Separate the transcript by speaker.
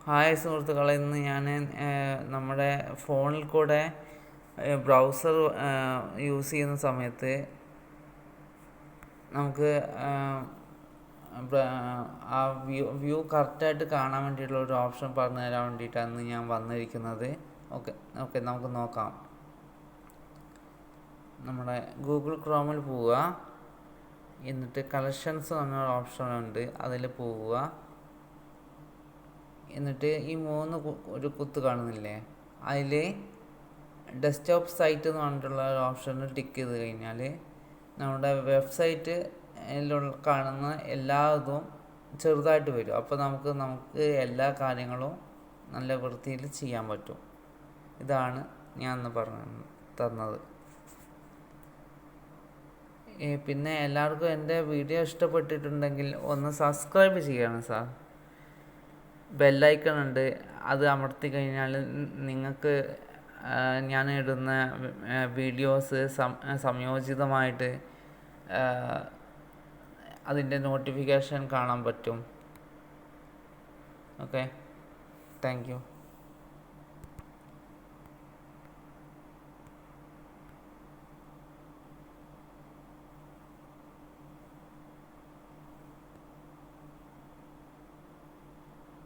Speaker 1: Hi സുഹൃത്തുക്കളെ, ഇന്ന് ഞാൻ നമ്മുടെ ഫോണിൽ കൂടെ ബ്രൗസർ യൂസ് ചെയ്യുന്ന സമയത്ത് നമുക്ക് ആ വ്യൂ കറക്റ്റായിട്ട് കാണാൻ വേണ്ടിയിട്ടുള്ള ഒരു ഓപ്ഷൻ പറഞ്ഞു തരാൻ വേണ്ടിയിട്ടാണ് ഞാൻ വന്നിരിക്കുന്നത്. ഓക്കെ നമുക്ക് നോക്കാം. നമ്മുടെ ഗൂഗിൾ ക്രോമിൽ പോവുക, എന്നിട്ട് കളക്ഷൻസ് എന്നൊരു ഓപ്ഷൻ ഉണ്ട്, അതിൽ പോവുക. എന്നിട്ട് ഈ ഒരു കുത്ത് കാണുന്നില്ലേ, അതിൽ ഡെസ്ക്ടോപ്പ് സൈറ്റ് എന്ന് പറഞ്ഞിട്ടുള്ള ഒരു ഓപ്ഷനിൽ ടിക്ക് ചെയ്ത് കഴിഞ്ഞാൽ നമ്മുടെ വെബ്സൈറ്റിലുള്ള കാണുന്ന എല്ലാ ഇതും ചെറുതായിട്ട് വരും. അപ്പോൾ നമുക്ക് എല്ലാ കാര്യങ്ങളും നല്ല വൃത്തിയിൽ ചെയ്യാൻ പറ്റും. ഇതാണ് ഞാൻ ഇന്ന് പറഞ്ഞു തന്നത്. പിന്നെ എല്ലാവർക്കും എൻ്റെ വീഡിയോ ഇഷ്ടപ്പെട്ടിട്ടുണ്ടെങ്കിൽ ഒന്ന് സബ്സ്ക്രൈബ് ചെയ്യണം സാർ. ബെല്ലൈക്കൺ ഉണ്ട്, അത് അമർത്തി കഴിഞ്ഞാൽ നിങ്ങൾക്ക് ഞാൻ ഇടുന്ന വീഡിയോസ് സംയോജിതമായിട്ട് അതിൻ്റെ നോട്ടിഫിക്കേഷൻ കാണാൻ പറ്റും. Okay, thank you.